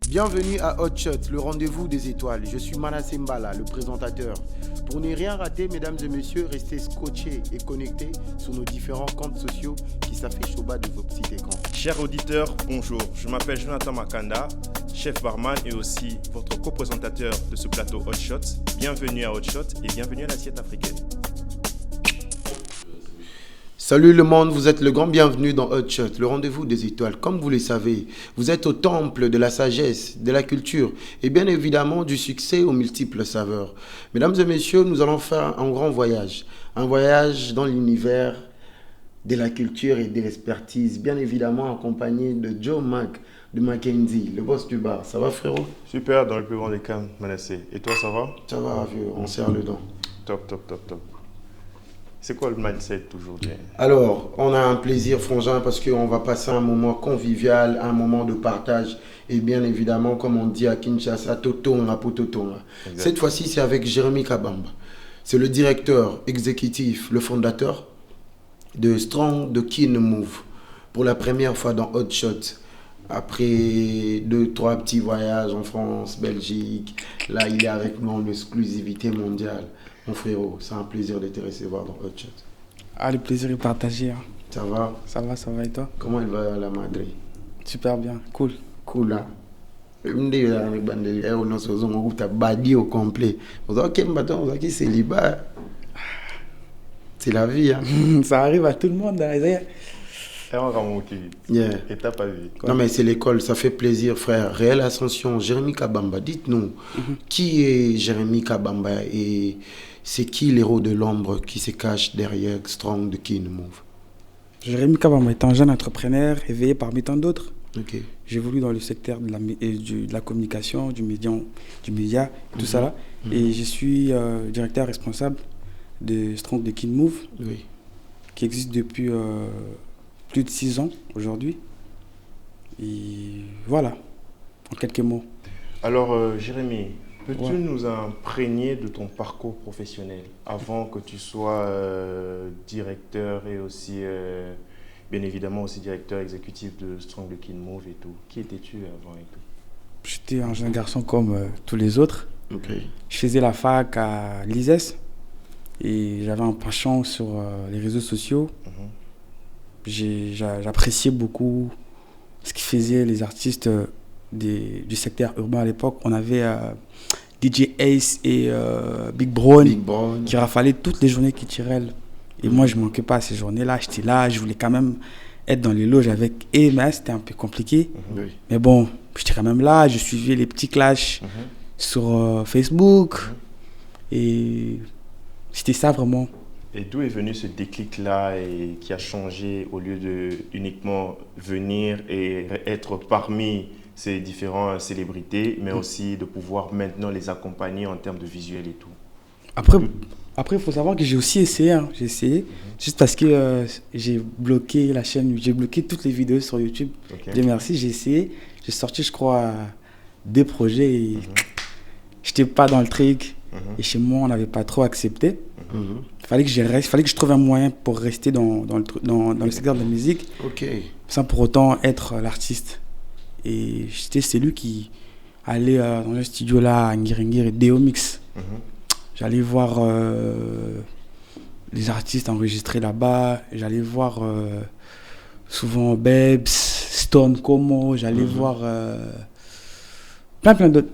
Bienvenue à Hot Shot, le rendez-vous des étoiles. Je suis Manasseh Mbala, le présentateur. Pour ne rien rater, mesdames et messieurs, restez scotchés et connectés sur nos différents comptes sociaux qui s'affichent au bas de vos petits écrans. Chers auditeurs, bonjour. Je m'appelle Jonathan Makanda, chef barman et aussi votre co-présentateur de ce plateau Hot Shot. Bienvenue à Hot Shot et bienvenue à l'assiette africaine. Salut le monde, vous êtes le grand bienvenu dans Hot Shot, le rendez-vous des étoiles. Comme vous le savez, vous êtes au temple de la sagesse, de la culture et bien évidemment du succès aux multiples saveurs. Mesdames et messieurs, nous allons faire un grand voyage. Un voyage dans l'univers de la culture et de l'expertise, bien évidemment accompagné de Joe Mac de Mackenzie, le boss du bar. Ça va frérot? Super, dans le plus grand des calmes, Manasseh. Et toi, ça va? Ça va vieux, on serre le dent. Top. C'est quoi le mindset aujourd'hui? Alors, on a un plaisir, frangin, parce qu'on va passer un moment convivial, un moment de partage. Et bien évidemment, comme on dit à Kinshasa, Totonga pour Totonga. Cette fois-ci, c'est avec Jérémy Kabamba. C'est le directeur exécutif, le fondateur de Strong de Kin Move. Pour la première fois dans Hot Shot. Après 2-3 petits voyages en France, Belgique. Là, il est avec nous en exclusivité mondiale. Mon frérot, c'est un plaisir de te recevoir dans Hot Shot. Ah, le plaisir est partagé. Hein. Ça va? Ça va et toi? Comment il va à la Madrid? Super bien, cool. Cool, hein? On a badi au complet. C'est la vie, hein? Ça arrive à tout le monde. Yeah. Et t'as pas vu? Non, mais c'est l'école, ça fait plaisir, frère. Réelle Ascension, Jérémy Kabamba, dites-nous, qui est Jérémy Kabamba et c'est qui l'héros de l'ombre qui se cache derrière Strong de Kin Move? Jérémy Kabamba est un jeune entrepreneur éveillé parmi tant d'autres. Okay. J'évolue dans le secteur de la communication, du média, tout ça là. Et je suis directeur responsable de Strong de Kin Move, qui existe depuis plus de 6 ans aujourd'hui. Et voilà, en quelques mots. Alors, Jérémy, peux-tu nous imprégner de ton parcours professionnel avant que tu sois directeur et aussi, bien évidemment, aussi directeur exécutif de Strong de Kin Move et tout? Qui étais-tu avant et tout? J'étais un jeune garçon comme tous les autres. Okay. Je faisais la fac à l'ISES et j'avais un penchant sur les réseaux sociaux. J'appréciais beaucoup ce qu'ils faisaient les artistes du secteur urbain à l'époque. On avait DJ Ace et Big Brown qui rafalaient toutes les journées qui tiraient. Et moi, je ne manquais pas à ces journées-là. J'étais là, je voulais quand même être dans les loges avec eux, mais c'était un peu compliqué. Mais bon, j'étais quand même là, je suivais les petits clashs sur Facebook. Et c'était ça vraiment. Et d'où est venu ce déclic-là et qui a changé au lieu de uniquement venir et être parmi ces différentes célébrités, mais aussi de pouvoir maintenant les accompagner en termes de visuel et tout? Après, il faut savoir que j'ai aussi essayé. Hein. J'ai essayé, juste parce que j'ai bloqué la chaîne, j'ai bloqué toutes les vidéos sur YouTube. Dieu merci, j'ai essayé. J'ai sorti, je crois, 2 projets et je n'étais pas dans le truc. Et chez moi, on n'avait pas trop accepté. Il fallait que je trouve un moyen pour rester dans le secteur de la musique, sans pour autant être l'artiste. Et j'étais celui qui allait dans le studio là, à Ngiringiri, Deomix. J'allais voir les artistes enregistrés là-bas. J'allais voir souvent Babes, Stone Como. J'allais voir plein d'autres.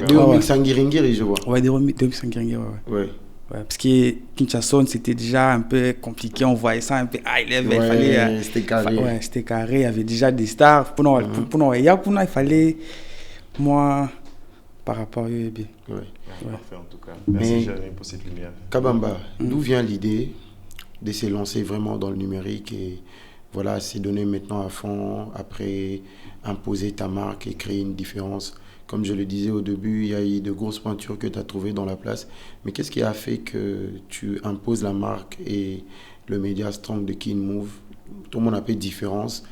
Deomix Ngiringiri, je vois. Ouais, Deomix Ngiringiri, ouais. Ouais, parce que Kinshasa, c'était déjà un peu compliqué, on voyait ça un peu high level. Il fallait, c'était carré. C'était carré, il y avait déjà des stars. Pour nous, il fallait, moi, par rapport à eux. Parfait en tout cas. Merci Jérémy pour cette lumière. Kabamba, d'où vient l'idée de se lancer vraiment dans le numérique et voilà, se donner maintenant à fond, après imposer ta marque et créer une différence? Comme je le disais au début, il y a eu de grosses pointures que tu as trouvées dans la place. Mais qu'est-ce qui a fait que tu imposes la marque et le média Strong de Kin Move? Tout le monde appelle différence.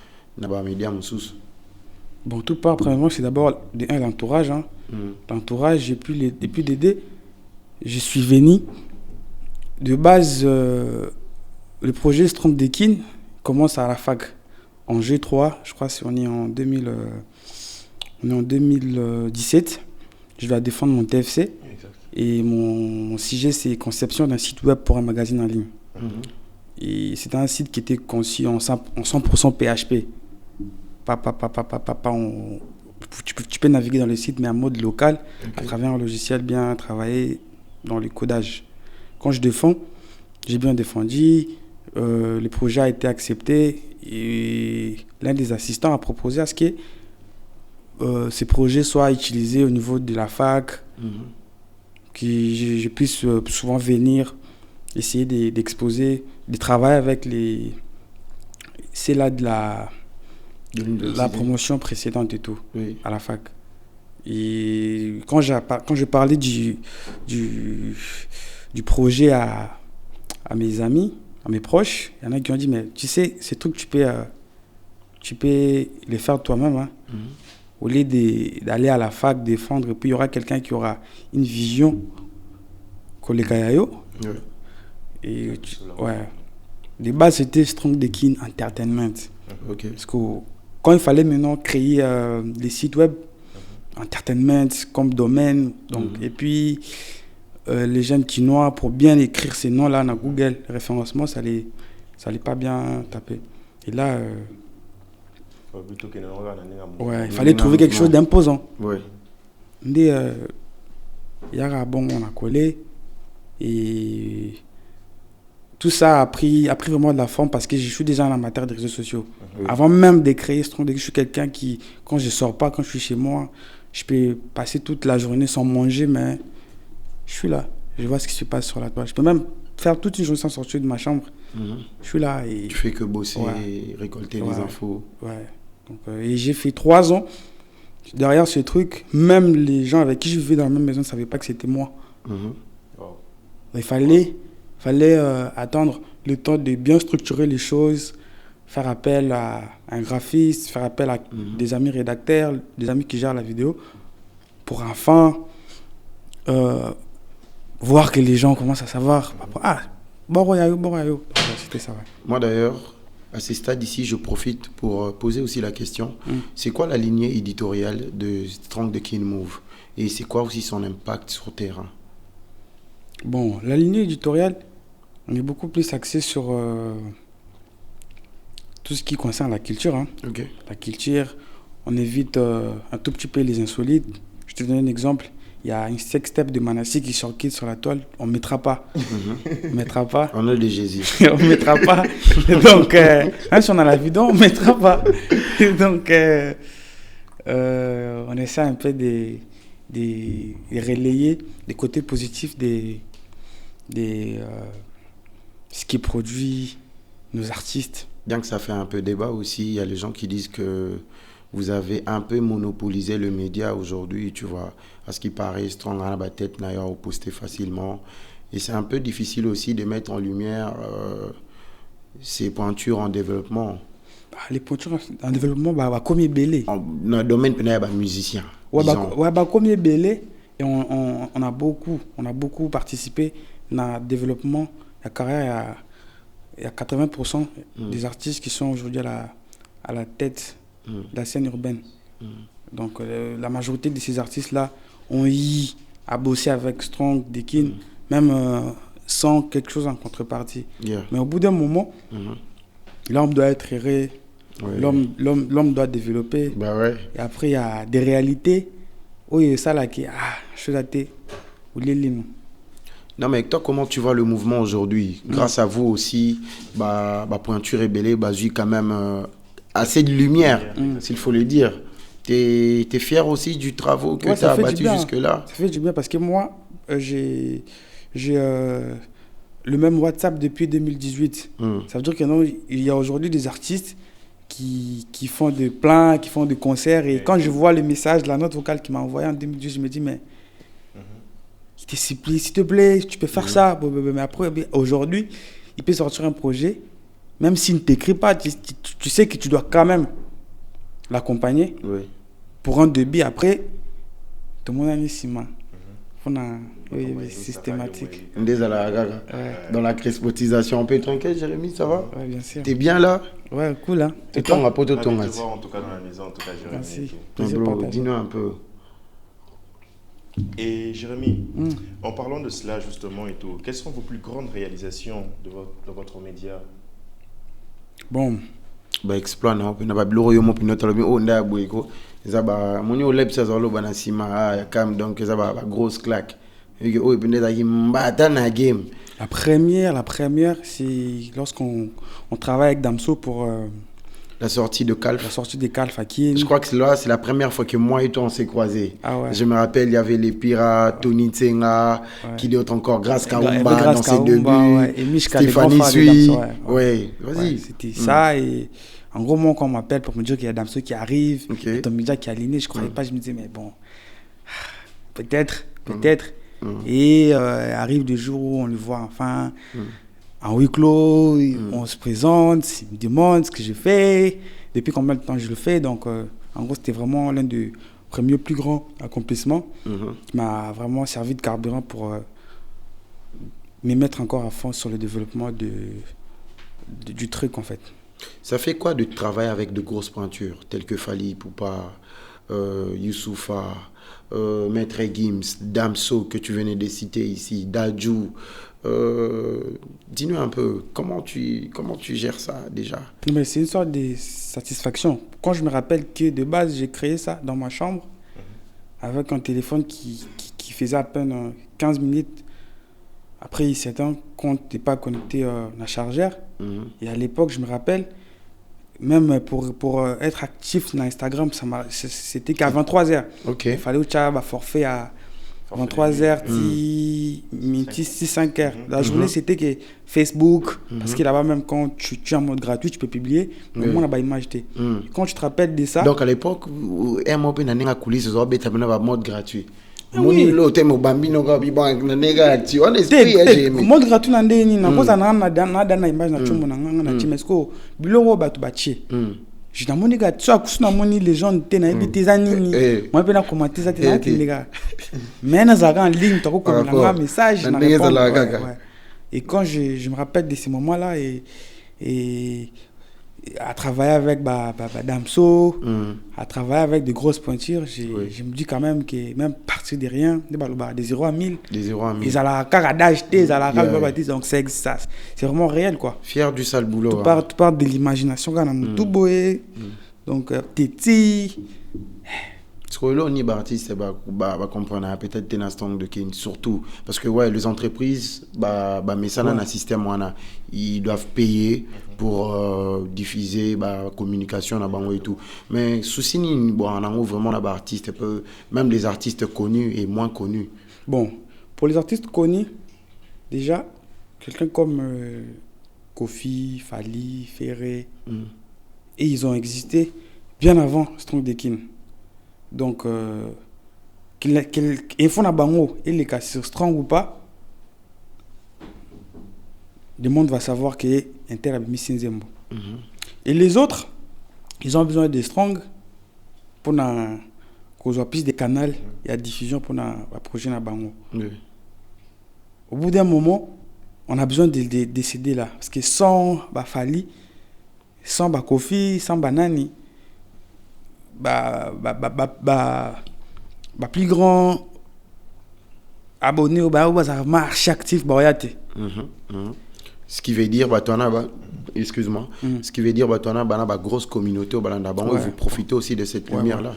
Bon, tout part, premièrement, c'est d'abord l'entourage. Hein. L'entourage, depuis l'aider, je suis venu. De base, le projet Strong de Kin commence à la fac en G3. Je crois qu'on est en On est en 2017. Je dois défendre mon TFC. Exact. Et mon sujet, c'est conception d'un site web pour un magazine en ligne. Et c'était un site qui était conçu en 100% PHP. Tu peux naviguer dans le site, mais en mode local, à travers un logiciel bien travaillé dans le codage. Quand je défends, j'ai bien défendu, le projet a été accepté et l'un des assistants a proposé à ce que ces projets soient utilisés au niveau de la fac, que je puisse souvent venir essayer d'exposer, de travailler avec les... C'est là de la promotion précédente et tout, à la fac. Et quand je parlais du projet à mes amis, à mes proches, il y en a qui ont dit, mais tu sais, ces trucs, tu peux les faire toi-même. Hein. Au lieu d'aller à la fac, défendre, et puis il y aura quelqu'un qui aura une vision Kolekayayo. Et de base, c'était Strong Dekin Entertainment. Parce que quand il fallait maintenant créer des sites web, Entertainment comme domaine, donc, et puis les jeunes Quinois, pour bien écrire ces noms-là dans Google, le référencement, ça allait pas bien taper. Et là, il fallait trouver quelque chose d'imposant. Il y a bon, on a collé. Et tout ça a pris vraiment de la forme parce que je suis déjà un amateur des réseaux sociaux. Avant même de créer Strong, je suis quelqu'un qui, quand je ne sors pas, quand je suis chez moi, je peux passer toute la journée sans manger, mais je suis là. Je vois ce qui se passe sur la toile. Je peux même faire toute une journée sans sortir de ma chambre. Je suis là. Et... Tu fais que bosser et récolter les infos. Donc, et j'ai fait 3 ans. Derrière ce truc, même les gens avec qui je vivais dans la même maison ne savaient pas que c'était moi. Il fallait attendre le temps de bien structurer les choses, faire appel à un graphiste, faire appel à des amis rédacteurs, des amis qui gèrent la vidéo, pour enfin voir que les gens commencent à savoir. Ah, bon, c'était ça. Moi d'ailleurs, à ce stade ici, je profite pour poser aussi la question. C'est quoi la lignée éditoriale de Strong Dekin Move? Et c'est quoi aussi son impact sur le terrain? Bon, la lignée éditoriale, on est beaucoup plus axé sur tout ce qui concerne la culture. Hein. La culture, on évite un tout petit peu les insolites. Je te donne un exemple. Il y a une sextape de Manassi qui circule sur la toile. On ne mettra pas. On ne mettra pas. On a de Jésus. On ne mettra pas. Donc, même si on a la vidéo, on ne mettra pas. Donc, on essaie un peu de relayer les côtés positifs ce qui produit nos artistes. Bien que ça fait un peu débat aussi, il y a les gens qui disent que vous avez un peu monopolisé le média aujourd'hui, tu vois. À ce qui paraît, Strong à la tête, d'ailleurs, posté facilement. Et c'est un peu difficile aussi de mettre en lumière ces pointures en développement. Les pointures en développement, comme il belé. Dans le domaine de musicien. Comme il belé. Et on a beaucoup participé dans le développement. La carrière, il y a 80% des artistes qui sont aujourd'hui à la tête de la scène urbaine. Donc la majorité de ces artistes-là ont eu à bosser avec Strong Dekin, même sans quelque chose en contrepartie. Mais au bout d'un moment, l'homme doit être erré, l'homme doit développer. Et après, il y a des réalités. Oui, ça là qui je suis ou les non, mais toi, comment tu vois le mouvement aujourd'hui? Grâce à vous aussi, Pointure et Belé, j'ai quand même assez de lumière, s'il faut le dire. Tu es fier aussi du travail que tu as abattu jusque-là? Ça fait du bien parce que moi, j'ai le même WhatsApp depuis 2018. Ça veut dire qu'il y a aujourd'hui des artistes qui font des plans, qui font des concerts. Et quand je vois le message, la note vocale qu'il m'a envoyée en 2018, je me dis, mais s'il te plaît, tu peux faire ça. Mais après, aujourd'hui, il peut sortir un projet, même s'il ne t'écrit pas, tu sais que tu dois quand même l'accompagner pour un débit. Après, tout le monde a mis ciment. Il systématique. Dans la crispotisation, on peut être tranquille, Jérémy, ça va? Oui, bien sûr. T'es bien là? Ouais, cool, hein. Et toi, on va pas te Tu tomber. vois en tout cas dans la maison, en tout cas, Jérémy. Merci. Dis-nous un peu. Et Jérémy, en parlant de cela justement et tout, quelles sont vos plus grandes réalisations de votre média? Bon. Exploit, non? On a bleu yo mo pinota lo on da boyko. Ça ba moni o lep ça zolo bana sima cam donc ça ba grosse claque. Et que o pineta qui mbata na game. La première c'est lorsqu'on travaille avec Damso pour la sortie de Calf. La sortie de Calf à Kin. Je crois que là, c'est la première fois que moi et toi, on s'est croisés. Ah ouais. Je me rappelle, il y avait les Pirates, Tony Tsenga, qui d'autre encore, Grace Kaoumba dans ses débuts. Ouais. Et Mishka, Stéphanie Sui. Ouais, vas-y. C'était ça. Et en gros, moi, quand on m'appelle pour me dire qu'il y a Damso qui arrive, et ton média qui est aligné, je ne croyais pas. Je me disais, mais bon, peut-être. Et arrive le jour où on le voit enfin. En huis clos, on se présente, il me demande ce que je fais, depuis combien de temps je le fais. Donc, en gros, c'était vraiment l'un des premiers plus grands accomplissements qui m'a vraiment servi de carburant pour me mettre encore à fond sur le développement du truc, en fait. Ça fait quoi de travailler avec de grosses pointures, telles que Fally Ipupa, Youssoupha, Maître Gims, Damso, que tu venais de citer ici, Dadju. Dis-nous un peu, comment tu gères ça déjà? Mais c'est une sorte de satisfaction. Quand je me rappelle que de base, j'ai créé ça dans ma chambre avec un téléphone qui faisait à peine 15 minutes. Après, il s'éteint quand tu n'es pas connecté à la chargeur. Et à l'époque, je me rappelle, même pour être actif sur Instagram, c'était qu'à 23h. Okay. Il fallait que forfait à 23h, 5h. La journée, c'était que Facebook, parce que là-bas, même quand tu es en mode gratuit, tu peux publier, mais moi, on a image. Quand tu te rappelles de ça. Donc à l'époque, un mois, on a coulisse, on a mode gratuit. Oui. Mode gratuit, je n'ai pas dit que les gens étaient là, ils étaient moi, je commenté ça, mais en ligne, tu as un message. Et quand je me rappelle de ces moments-là, et à travailler avec Damso, à travailler avec de grosses pointures, je me dis quand même que même partir de rien, de 0 à 1000, ils ont la carte d'acheter, ils ont la carte donc c'est vraiment réel, quoi. Fier du sale boulot. Tu parles de l'imagination, tout beau, donc Teti. Parce que là, on est artiste, va comprendre peut-être un instant de Kin, surtout parce que ouais, les entreprises, mais ça dans un système, ils doivent payer pour diffuser la communication et tout. Mais souci on a vraiment là artistes, même les artistes connus et moins connus. Bon, pour les artistes connus, déjà quelqu'un comme Kofi, Fally, Ferré, et ils ont existé bien avant Strong de Kin. Donc, il faut et les cas sur Strong ou pas, le monde va savoir que Inter a mis Sinzembo. Et les autres, ils ont besoin de Strong pour qu'on soit plus de canaux et la diffusion pour la prochaine Bango. Au bout d'un moment, on a besoin de décider là. Parce que sans Fally, sans Kofi, sans Nani, plus grand abonné au marché actif ce qui veut dire excuse-moi, ce qui veut dire grosse communauté au vous profitez aussi de cette lumière là.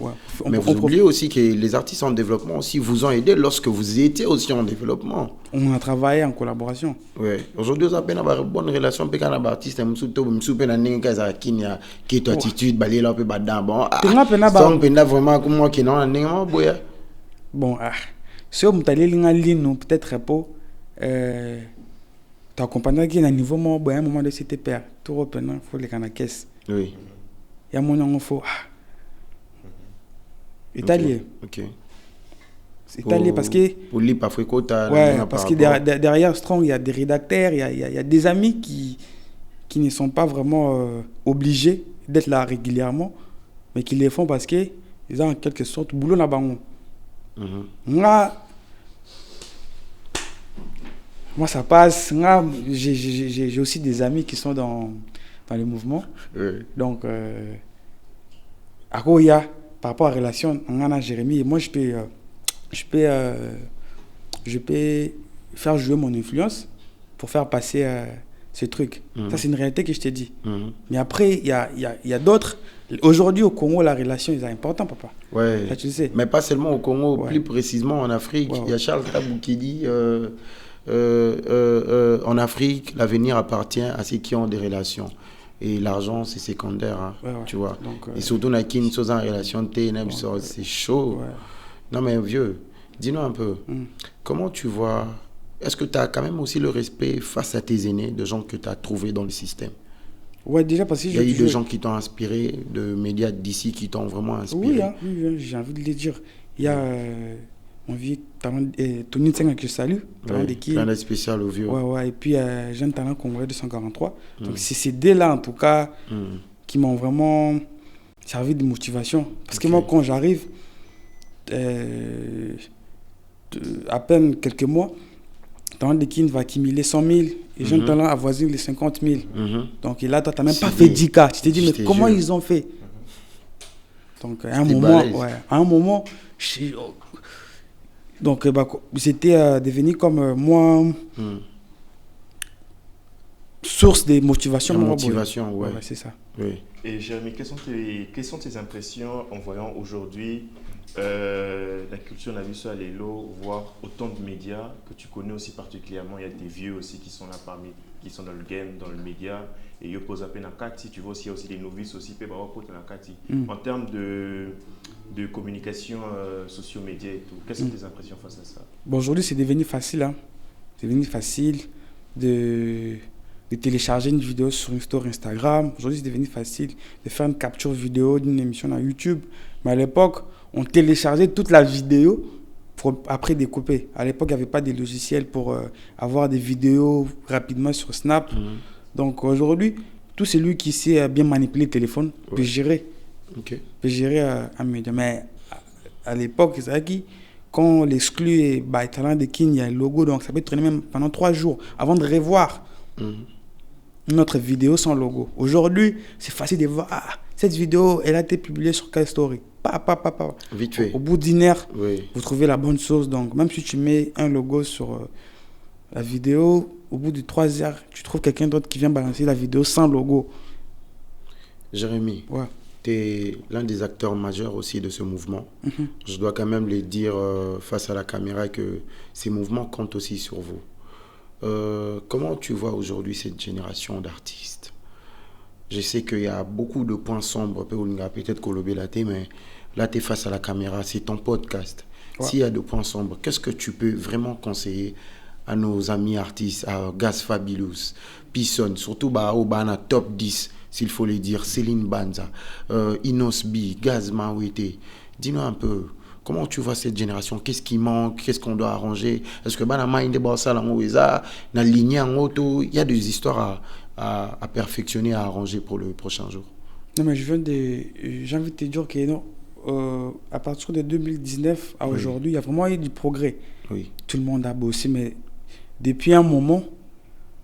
Mais vous oubliez aussi que les artistes en développement aussi vous ont aidé lorsque vous étiez aussi en développement. On a travaillé en collaboration. Ouais, aujourd'hui on a une bonne relation avec un artiste qui est attitude balé là vraiment comme moi qui non bon si on peut-être pas tu accompagnes qui à niveau moi un moment de c'était père tout reprenant faut les canaux caisse. Oui. Il y a mon faut italien. OK. C'est italien parce que pour lui pas fréquenter parce que derrière Strong il y a des rédacteurs, il y a des amis qui ne sont pas vraiment obligés d'être là régulièrement mais qui les font parce que ils ont en quelque sorte boulot là-bas. Moi Moi, ça passe. Moi, j'ai aussi des amis qui sont dans le mouvement. Oui. Donc, à quoi il y a par rapport à la relation, on a Jérémy et moi, je peux faire jouer mon influence pour faire passer ce truc. Ça, c'est une réalité que je t'ai dit. Mais après, il y a d'autres. Aujourd'hui, au Congo, la relation est importante, papa. Ouais. Ça, tu le sais. Mais pas seulement au Congo, Ouais. plus précisément en Afrique. Ouais. Il y a Charles Tabou qui dit en Afrique, l'avenir appartient à ceux qui ont des relations. Et l'argent, c'est secondaire, hein, Ouais. tu vois. Donc, et surtout, on a qui sont en relation, c'est chaud. Ouais. Non, mais vieux, dis-nous un peu, comment tu vois, est-ce que tu as quand même aussi le respect face à tes aînés, de gens que tu as trouvés dans le système? Ouais, déjà parce que il y a eu des gens qui t'ont inspiré, de médias d'ici qui t'ont vraiment inspiré. Oui, hein, oui, j'ai envie de le dire. Il y a mon vieux talent, Tony Tsenga que je salue, talent de qui. Un spécial au vieux. Ouais, et puis jeune talent congolais 243. Donc c'est ces deux-là en tout cas qui m'ont vraiment servi de motivation. Parce que moi, quand j'arrive, à peine quelques mois, talent de Kin va accumuler 100 000 et jeune talent avoisine les 50 000. Donc là, toi, tu n'as même pas fait 10K. Tu t'es dit, mais comment ils ont fait? Donc à un moment, donc c'était devenu comme moi source de motivation. Motivation, ouais. C'est ça. Oui. Et Jérémy, quelles sont tes impressions en voyant aujourd'hui la culture Nabiso à Lelo, voir autant de médias que tu connais aussi particulièrement? Il y a des vieux aussi qui sont là qui sont dans le game, dans le média, et ils posent à peine à Kati. Tu vois aussi, il y a aussi des novices aussi, en termes de communication socio-média et tout. Quelles sont tes impressions face à ça? Bon, aujourd'hui, c'est devenu facile. Hein. C'est devenu facile de télécharger une vidéo sur une story Instagram. Aujourd'hui, c'est devenu facile de faire une capture vidéo d'une émission dans YouTube. Mais à l'époque, on téléchargeait toute la vidéo pour après découper. À l'époque, il n'y avait pas de logiciels pour avoir des vidéos rapidement sur Snap. Donc aujourd'hui, tout celui qui sait bien manipuler le téléphone peut gérer. Peut gérer un média. Mais à l'époque, c'est vrai que quand l'exclu est talent de Kin, il y a un logo, donc ça peut traîner même pendant 3 jours avant de revoir notre vidéo sans logo. Aujourd'hui, c'est facile de voir, cette vidéo, elle a été publiée sur quelle story? Vite fait. Au bout d'une heure, vous trouvez la bonne chose. Donc, même si tu mets un logo sur la vidéo, au bout de 3 heures, tu trouves quelqu'un d'autre qui vient balancer la vidéo sans logo. Jérémy, tu es l'un des acteurs majeurs aussi de ce mouvement. Je dois quand même le dire face à la caméra que ces mouvements comptent aussi sur vous. Comment tu vois aujourd'hui cette génération d'artistes? Je sais qu'il y a beaucoup de points sombres, peut-être Kolobelate, mais là tu es face à la caméra, c'est ton podcast. S'il y a des points sombres, qu'est-ce que tu peux vraiment conseiller à nos amis artistes, à Gaz Fabulous, Pisson, surtout au top 10, s'il faut le dire, Céline Banza, Inos B, Gaz Mawete. Dis-nous un peu, comment tu vois cette génération? Qu'est-ce qui manque? Qu'est-ce qu'on doit arranger? Est-ce que il y a des histoires à perfectionner, à arranger pour le prochain jour? Non, mais j'ai envie de te dire que à partir de 2019 à aujourd'hui, il y a vraiment eu du progrès. Tout le monde a bossé, mais depuis un moment,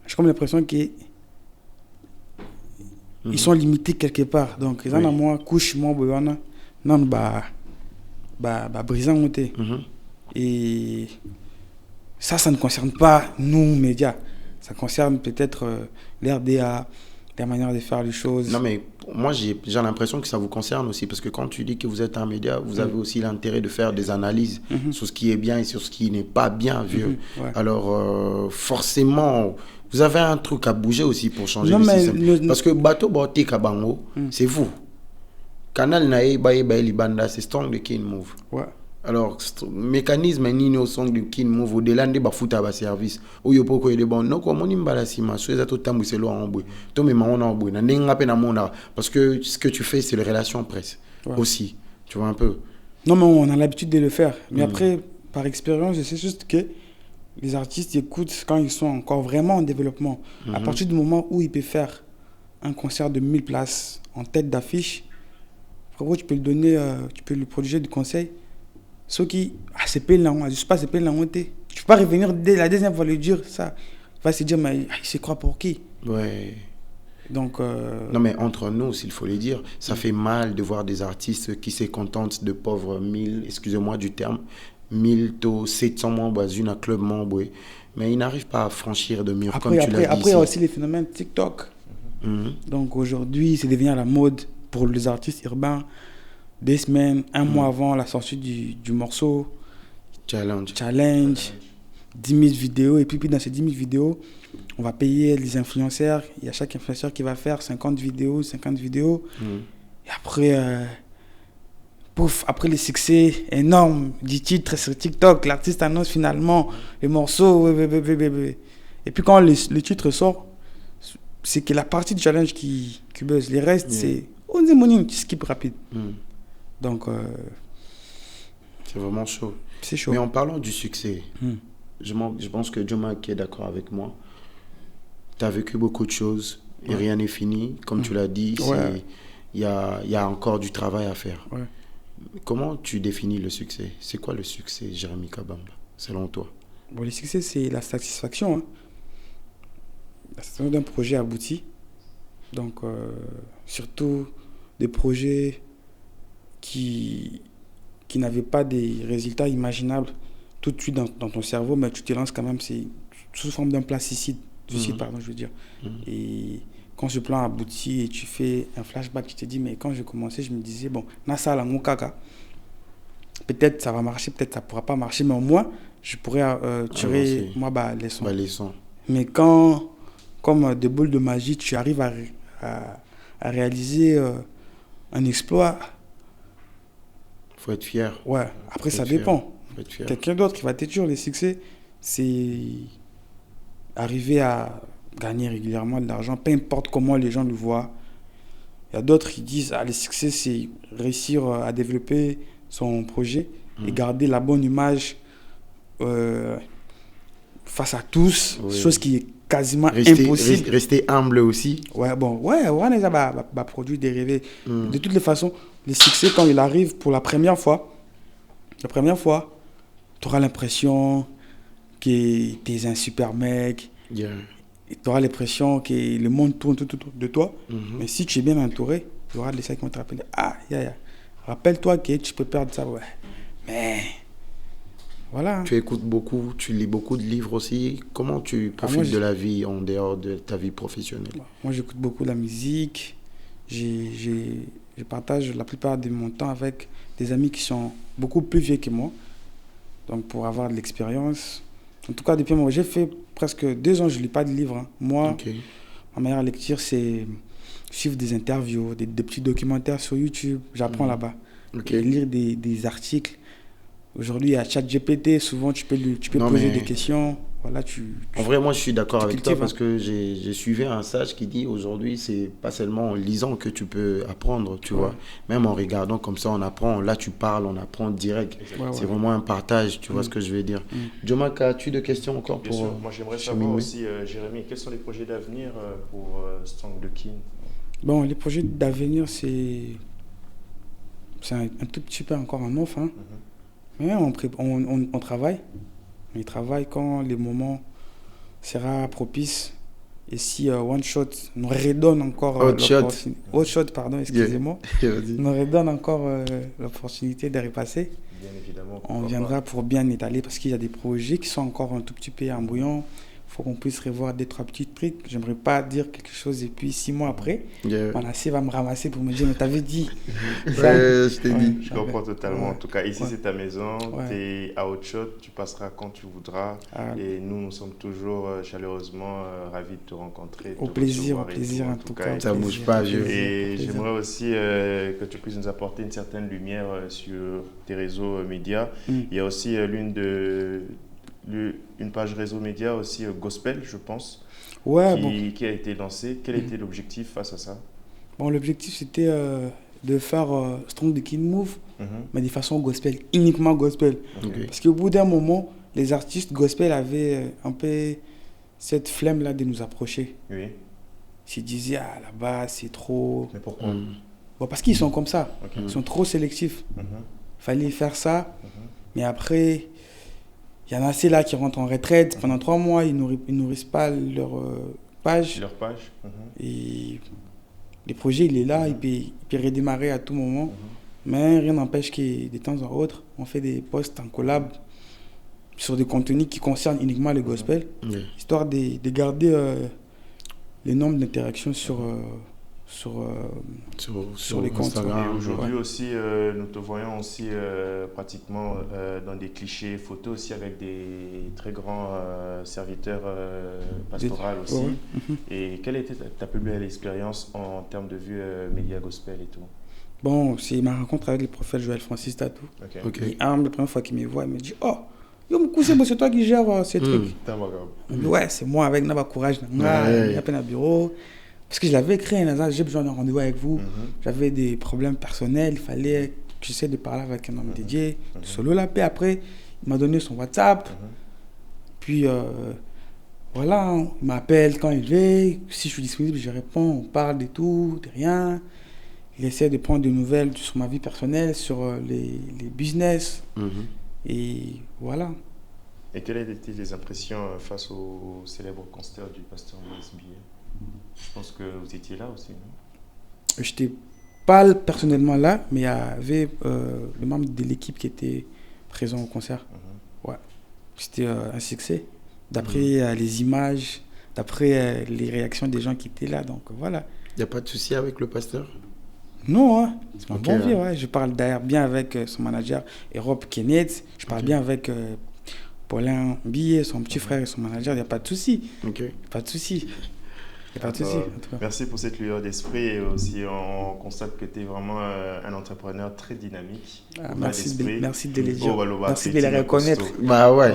j'ai comme l'impression qu'ils sont limités quelque part. Donc, ils ont moi, couche, moi, non, brisant. Et ça ne concerne pas nous, médias. Ça concerne peut-être l'RDA, la manière de faire les choses. Non, mais moi, j'ai l'impression que ça vous concerne aussi, parce que quand tu dis que vous êtes un média, vous avez aussi l'intérêt de faire des analyses sur ce qui est bien et sur ce qui n'est pas bien, vieux. Alors, forcément, vous avez un truc à bouger aussi pour changer le système. Parce que Bateau Boté Kabango, c'est vous. Canal Nae, Baye Libanda, c'est Strong the King Move. Alors, mécanisme ni au son de King Move, au-delà de Bafuta ba service, où il y a beaucoup de bon, non, comme on y m'a sima, soit tout temps, c'est loin en bout. Toi, mais on en bout, parce que ce que tu fais, c'est les relations presse aussi. Tu vois un peu. Non, mais on a l'habitude de le faire. Mais après, par expérience, je sais juste que les artistes écoutent quand ils sont encore vraiment en développement. À partir du moment où ils peuvent faire un concert de 1000 places en tête d'affiche, tu peux le donner, tu peux lui prodiguer du conseil. ceux qui, c'est pas là, je sais pas, c'est pas là, tu peux pas revenir dès la deuxième fois lui dire ça. Il va se dire, mais il se croit pour qui? Ouais. Donc, non, mais entre nous, s'il faut le dire, ça fait mal de voir des artistes qui se contentent de pauvres 1000, excusez-moi du terme, 1000 to 700 membres dans une club membre, mais ils n'arrivent pas à franchir de mur, comme tu l'as dit. Après, il y a aussi les phénomènes TikTok. Donc aujourd'hui, c'est devenu à la mode pour les artistes urbains. 2 semaines, 1 mois avant la sortie du morceau, Challenge. 10 000 vidéos. Et puis dans ces 10 000 vidéos, on va payer les influenceurs. Il y a chaque influenceur qui va faire 50 vidéos. Et après, après le succès énorme du titre sur TikTok, l'artiste annonce finalement le morceau. Et puis quand le titre sort, c'est que la partie du challenge qui buzz. Les restes, c'est on dit money, tu skip rapide. Donc, c'est vraiment chaud. C'est chaud. Mais en parlant du succès, je pense que Djomack est d'accord avec moi. Tu as vécu beaucoup de choses et rien n'est fini. Comme tu l'as dit, il y a encore du travail à faire. Ouais. Comment tu définis le succès? C'est quoi le succès, Jérémy Kabamba, selon toi? Bon, le succès, c'est la satisfaction. La satisfaction d'un projet abouti. Donc, surtout des projets qui n'avaient pas des résultats imaginables tout de suite dans ton cerveau, mais tu te lances quand même, c'est sous forme d'un plan suicide, pardon, je veux dire. Et quand ce plan aboutit et tu fais un flashback, tu te dis, mais quand j'ai commencé, je me disais, bon, Nasa la Moukaka, peut-être ça va marcher, peut-être ça ne pourra pas marcher, mais au moins, je pourrais tirer leçon. Mais quand, comme des boules de magie, tu arrives à réaliser un exploit, faut être fier. Ouais, après ça dépend. Quelqu'un d'autre qui va te dire le succès, c'est arriver à gagner régulièrement de l'argent, peu importe comment les gens le voient. Il y a d'autres qui disent le succès, c'est réussir à développer son projet et garder la bonne image face à tous, chose qui est quasiment impossible. Rester humble aussi. On a produit dérivé. De toutes les façons, le succès, quand il arrive pour la première fois, tu auras l'impression que tu es un super mec. Tu auras l'impression que le monde tourne tout autour de toi. Mais si tu es bien entouré, tu auras des gens qui vont te rappeler. Rappelle-toi que tu peux perdre ça. Ouais. Mais voilà. Tu écoutes beaucoup, tu lis beaucoup de livres aussi. Comment tu profites de la vie en dehors de ta vie professionnelle? Moi, j'écoute beaucoup de la musique. Je partage la plupart de mon temps avec des amis qui sont beaucoup plus vieux que moi. Donc, pour avoir de l'expérience. En tout cas, depuis moi, j'ai fait presque 2 ans, je ne lis pas de livres. Moi, ma meilleure lecture, c'est suivre des interviews, des petits documentaires sur YouTube. J'apprends là-bas. Et lire des articles. Aujourd'hui, il y a ChatGPT. Souvent, tu peux poser des questions. Voilà, en vrai, moi, je suis d'accord avec toi parce que j'ai suivi un sage qui dit aujourd'hui, c'est pas seulement en lisant que tu peux apprendre, tu vois. Même en regardant comme ça, on apprend. Là, tu parles, on apprend direct. C'est vraiment un partage, tu vois ce que je veux dire. Djomack, as-tu des questions encore pour moi, j'aimerais savoir aussi, Jérémy, quels sont les projets d'avenir pour Strong the King? Bon, les projets d'avenir, c'est un tout petit peu encore en off. Mais on travaille. On y travaille quand le moment sera propice. Et si One Shot nous redonne encore nous redonne encore l'opportunité de repasser, bien évidemment, on viendra pour bien étaler parce qu'il y a des projets qui sont encore un tout petit peu embrouillants. Il faut qu'on puisse revoir 2-3 petits trucs. J'aimerais pas dire quelque chose et puis 6 mois après, Manassé va me ramasser pour me dire mais t'avais dit. Je t'ai dit. Je comprends totalement. En tout cas, ici c'est ta maison, tu es à Outshot, tu passeras quand tu voudras. Et nous sommes toujours chaleureusement ravis de te rencontrer. Au plaisir en tout cas. Ça bouge pas, vieux. Et j'aimerais aussi que tu puisses nous apporter une certaine lumière sur tes réseaux médias. Il y a aussi une page réseau média aussi gospel, je pense, qui a été lancée. Quel était l'objectif face à ça? Bon, l'objectif c'était de faire Strong the King Move, mais de façon gospel, uniquement gospel. Parce qu'au bout d'un moment, les artistes gospel avaient un peu cette flemme-là de nous approcher. Oui. Ils se disaient, là-bas, c'est trop... Mais pourquoi? Bon, parce qu'ils sont comme ça. Ils sont trop sélectifs. Fallait faire ça. Mais après, il y en a assez là qui rentrent en retraite. Pendant 3 mois, ils nourrissent pas leur page. Leur page. Et le projet, il est là, il peut redémarrer à tout moment. Mais rien n'empêche que de temps en autre, on fait des posts en collab sur des contenus qui concernent uniquement le gospel, histoire de garder les nombres d'interactions sur les comptes. Instagram. Et aujourd'hui aussi, nous te voyons aussi pratiquement dans des clichés photos aussi avec des très grands serviteurs pastoraux aussi. Et quelle était ta plus belle expérience en termes de vue média gospel et tout? Bon, c'est ma rencontre avec le prophète Joël Francis Tatou. Et la première fois qu'il me voit, il me dit « Oh, yo, c'est toi qui gères ces trucs. » Ouais, c'est moi avec Naba Courage. Il y a peine à bureau. Parce que je l'avais écrit, j'ai besoin d'un rendez-vous avec vous. J'avais des problèmes personnels, il fallait que j'essaie de parler avec un homme dédié. Solo la paix, après, il m'a donné son WhatsApp. Puis, voilà, il m'appelle quand il veut. Si je suis disponible, je réponds, on parle de tout, de rien. Il essaie de prendre des nouvelles sur ma vie personnelle, sur les business. Et voilà. Et quelles étaient tes impressions face au célèbre concert du pasteur Maurice Billet? Je pense que vous étiez là aussi, non? Je n'étais pas personnellement là, mais il y avait le membre de l'équipe qui était présent au concert. Ouais. C'était un succès. D'après les images, d'après les réactions des gens qui étaient là. Donc voilà. Il n'y a pas de souci avec le pasteur? Non, hein. C'est mon bon vieux. Ouais. Je parle d'ailleurs bien avec son manager, Europe Kenneth. Je parle bien avec Paulin Billet, son petit frère et son manager. Il n'y a pas de souci. Pas de souci. Merci pour cette lueur d'esprit et aussi on constate que tu es vraiment un entrepreneur très dynamique. Merci de les dire. Merci de les reconnaître. Bah ouais.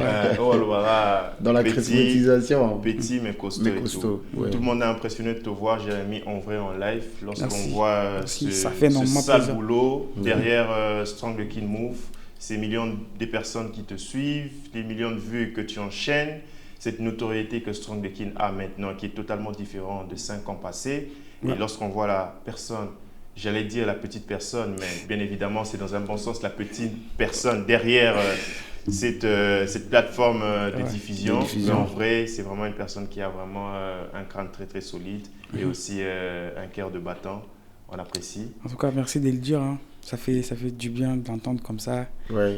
Dans la concrétisation. Petit mais costaud. Ouais. Tout le monde est impressionné de te voir, Jérémy, en vrai, en live. Lorsqu'on voit ce sale boulot derrière Strong the King Move, ces millions de personnes qui te suivent, les millions de vues que tu enchaînes. Cette notoriété que Strong the King a maintenant, qui est totalement différente de 5 ans passés. Et lorsqu'on voit la personne, j'allais dire la petite personne, mais bien évidemment, c'est dans un bon sens la petite personne derrière cette plateforme de diffusion. Mais en vrai, c'est vraiment une personne qui a vraiment un crâne très très solide et aussi un cœur de battant. On apprécie. En tout cas, merci de le dire. Hein. Ça fait du bien d'entendre comme ça.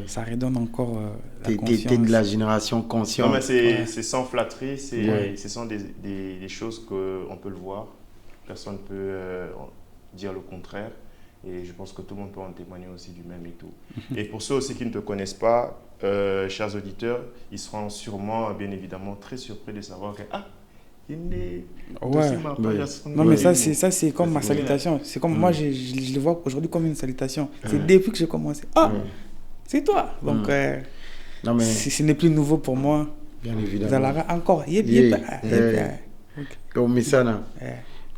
Ça redonne encore la conscience. T'es de la génération consciente. Non, mais c'est sans flatterie, ce sont des choses qu'on peut le voir. Personne ne peut dire le contraire. Et je pense que tout le monde peut en témoigner aussi du même et tout. Et pour ceux aussi qui ne te connaissent pas, chers auditeurs, ils seront sûrement, bien évidemment, très surpris de savoir que non, mais ça c'est comme ma salutation. C'est comme moi, je le vois aujourd'hui comme une salutation. C'est depuis que j'ai commencé. C'est toi. Donc, non, mais... ce n'est plus nouveau pour moi. Bien évidemment. Vous allez encore.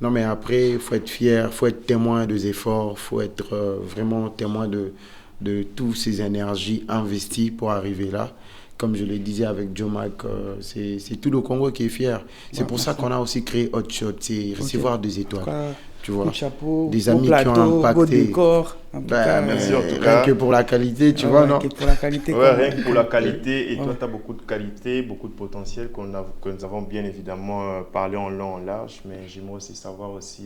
Non, mais après, il faut être fier, il faut être témoin des efforts, il faut être vraiment témoin de toutes ces énergies investies pour arriver là. Comme je le disais avec Joe Mac, c'est tout le Congo qui est fier. C'est pour ça qu'on a aussi créé Hot Shot, c'est recevoir des étoiles. Tu vois, chapeau, des amis plateau, qui ont impacté. Beau décor, merci en tout cas. Rien que pour la qualité, tu vois, non? Rien que pour la qualité. Rien que pour la qualité. Et toi, tu as beaucoup de qualité, beaucoup de potentiel que nous avons bien évidemment parlé en long, en large. Mais j'aimerais aussi savoir aussi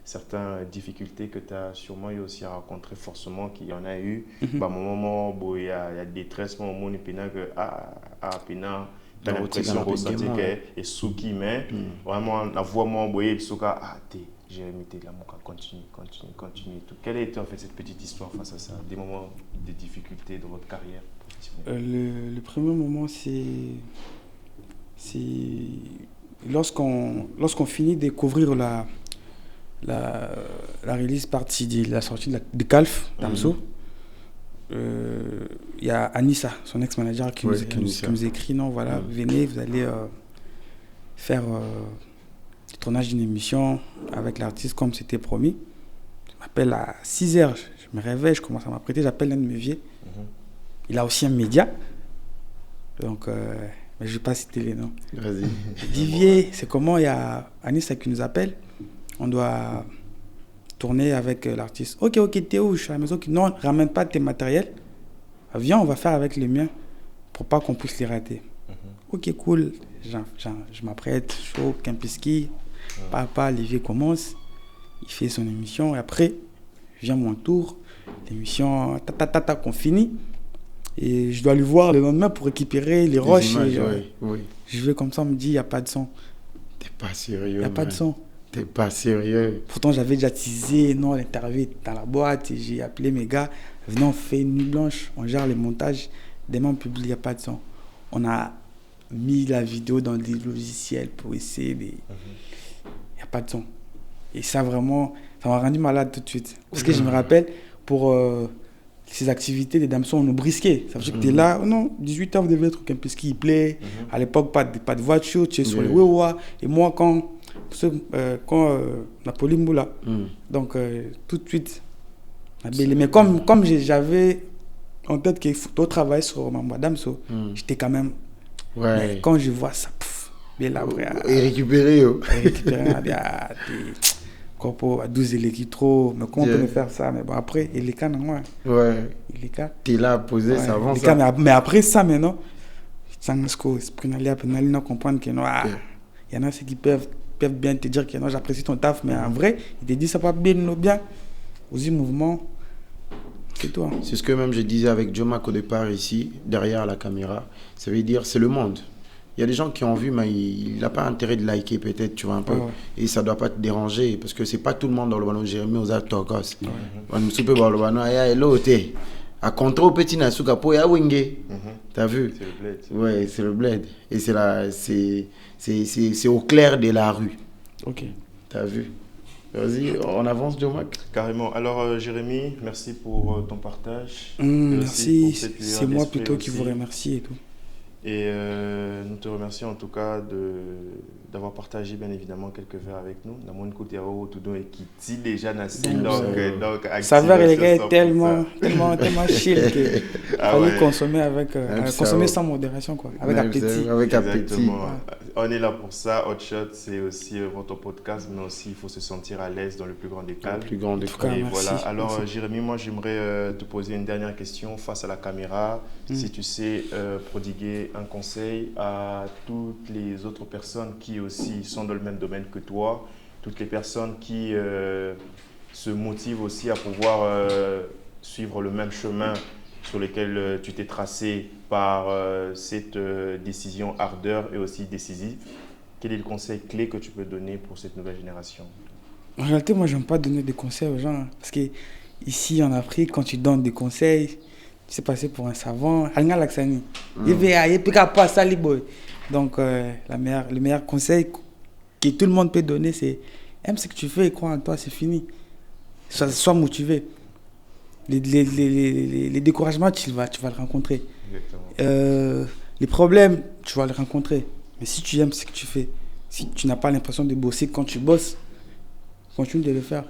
certaines difficultés que tu as sûrement eu aussi à rencontrer forcément, qu'il y en a eu. Moment où il y a détresse, moment où il y a tu as l'impression de ressentir que Souki, mais vraiment, la voix moi, il Jérémy, t'es là, continue. Quelle a été en fait cette petite histoire face à ça, des moments de difficulté de votre carrière professionnelle? Le premier moment, c'est lorsqu'on finit de couvrir la release partie de la sortie de Calf, Damso. Il y a Anissa, son ex-manager, qui nous écrit, non, voilà, venez, vous allez faire le tournage d'une émission avec l'artiste comme c'était promis. Je m'appelle à 6h, je me réveille, je commence à m'apprêter, j'appelle l'un de mes vieux. Il a aussi un média, donc mais je ne vais pas citer les noms. Vas-y. Je dis, vieux, c'est comment? Il y a Anissa qui nous appelle, on doit tourner avec l'artiste. Ok, t'es où? Je suis à la maison. Non, ramène pas tes matériels. Viens, on va faire avec les miens pour pas qu'on puisse les rater. Ok, cool. Je m'apprête, chaud, Kempinski. Papa, Olivier commence. Il fait son émission. Et après, vient mon tour. L'émission, qu'on finit. Et je dois lui voir le lendemain pour récupérer les roches. Images, oui. Je vais comme ça, on me dit, il n'y a pas de son. T'es pas sérieux. Il n'y a pas de son. T'es pas sérieux. Pourtant, j'avais déjà teasé, non, l'interview est dans la boîte. Et j'ai appelé mes gars. Venez, on fait une nuit blanche. On gère les montages. Demain, on publie, il n'y a pas de son. On a mis la vidéo dans des logiciels pour essayer de... Il n'y a pas de son. Et ça, vraiment, ça m'a rendu malade tout de suite. Parce que je me rappelle, pour ces activités, les Damsons, on nous brisquait. Ça veut dire que tu es là, oh non, 18h, vous devez être au Kempinski, il plaît. À l'époque, pas de voiture, tu es sur les Wewa. Et moi, quand Napoli Moula, donc tout de suite, mais comme j'avais en tête qu'il faut travailler sur Madame So, j'étais quand même. Ouais. Mais quand je vois ça, bien là, et récupérer. Corpo à 12 électros, mais comment on peut me faire ça? Mais bon, après, il est quand même. Ouais. Il est quand. T'es là à poser, ça avance. Ça. Mais après ça, maintenant, comprendre que non, il y en a ceux qui peuvent bien te dire que non, j'apprécie ton taf, mais en vrai, il te dit ça va bien, aussi mouvement. C'est toi. C'est ce que même je disais avec Jomak au départ ici, derrière la caméra. Ça veut dire, c'est le monde. Il y a des gens qui ont vu, mais il n'a pas intérêt de liker peut-être, tu vois, un peu. Et ça ne doit pas te déranger, parce que ce n'est pas tout le monde dans le ballon Jérémy aux acteurs. On me soupe dans le ballon, à contre au petit nasuka po ya wingé. T'as vu? C'est le bled. Ouais, c'est le bled. Et c'est au clair de la rue. Ok. T'as vu? Vas-y, on avance, Jomak. Carrément. Alors, Jérémy, merci pour ton partage. Merci. C'est moi plutôt qui vous remercie et tout. Et nous te remercions en tout cas d'avoir partagé bien évidemment quelques verres avec nous. Dans mon côté, et qui dit déjà Nassim. Donc, ça verre, les gars, est tellement chill que fallait consommer consommer sans modération, quoi. Avec appétit. Avec appétit. On est là pour ça. Hot Shot, c'est aussi votre podcast, mais aussi il faut se sentir à l'aise dans le plus grand des calmes. Et voilà. Alors, Jérémy, moi j'aimerais te poser une dernière question face à la caméra. Si tu sais prodiguer un conseil à toutes les autres personnes qui aussi sont dans le même domaine que toi, toutes les personnes qui se motivent aussi à pouvoir suivre le même chemin sur lequel tu t'es tracé par cette décision ardeur et aussi décisive. Quel est le conseil clé que tu peux donner pour cette nouvelle génération? En réalité, moi, je n'aime pas donner des conseils aux gens. Parce que ici, en Afrique, quand tu donnes des conseils, tu sais passer pour un savant. Donc, le meilleur conseil que tout le monde peut donner, c'est aime ce que tu fais et crois en toi, c'est fini. Sois motivé. Les découragements, tu vas le rencontrer. Les problèmes, tu vas les rencontrer. Mais si tu aimes ce que tu fais, si tu n'as pas l'impression de bosser quand tu bosses, continue de le faire.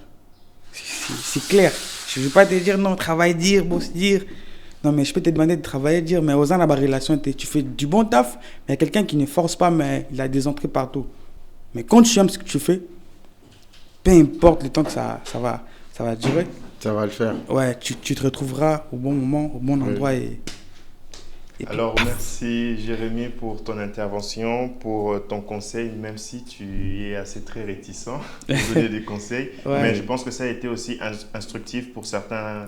C'est clair. Je ne vais pas te dire non, travaille, dire, bosse, dire. Non, mais je peux te demander de travailler, dire, mais aux ans, la relation, tu fais du bon taf, mais il y a quelqu'un qui ne force pas, mais il a des entrées partout. Mais quand tu aimes ce que tu fais, peu importe le temps que ça va durer. Ça va le faire. Ouais, tu te retrouveras au bon moment, au bon endroit. Alors, merci Jérémy pour ton intervention, pour ton conseil, même si tu es assez très réticent de donner des conseils. Mais je pense que ça a été aussi instructif pour certains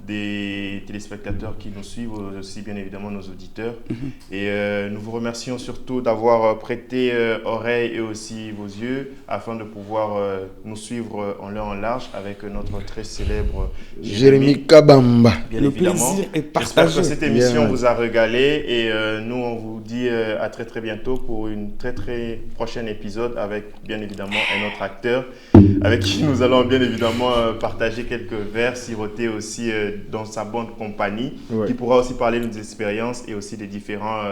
des téléspectateurs qui nous suivent, aussi bien évidemment nos auditeurs. Et nous vous remercions surtout d'avoir prêté oreille et aussi vos yeux afin de pouvoir nous suivre en long en large avec notre très célèbre Jérémy Kabamba. Bien le évidemment. Plaisir est partagé. J'espère que cette émission vous a régalé et nous on vous dit à très très bientôt pour une très très prochaine épisode avec bien évidemment un autre acteur avec qui nous allons bien évidemment partager quelques vers, siroter aussi dans sa bonne compagnie, qui pourra aussi parler de nos expériences et aussi des différents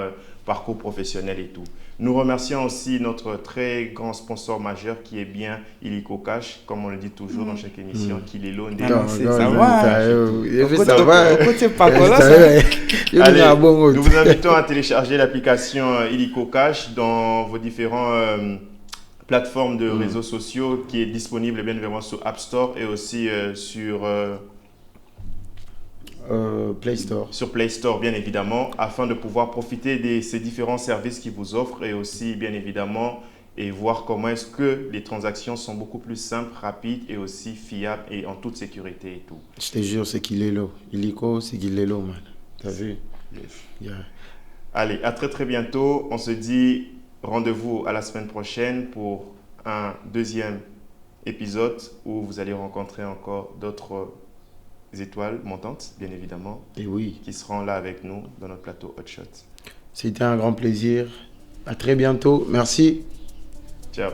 parcours professionnels et tout. Nous remercions aussi notre très grand sponsor majeur qui est bien Illico Cash, comme on le dit toujours dans chaque émission, qui est l'un des... Ça va. Allez, nous vous invitons à télécharger l'application Illico Cash dans vos différents plateformes de réseaux sociaux qui est disponible bien évidemment sur App Store et aussi sur... Play Store. Sur Play Store, bien évidemment, afin de pouvoir profiter de ces différents services qu'ils vous offrent et aussi, bien évidemment, et voir comment est-ce que les transactions sont beaucoup plus simples, rapides et aussi fiables et en toute sécurité et tout. Je te jure, c'est qu'il est là. Illico, c'est qu'il est là, man. T'as vu? Yes. Yeah. Allez, à très très bientôt. On se dit rendez-vous à la semaine prochaine pour un deuxième épisode où vous allez rencontrer encore d'autres étoiles montantes, bien évidemment, Et oui. qui seront là avec nous dans notre plateau Hot Shot. C'était un grand plaisir. À très bientôt. Merci. Ciao.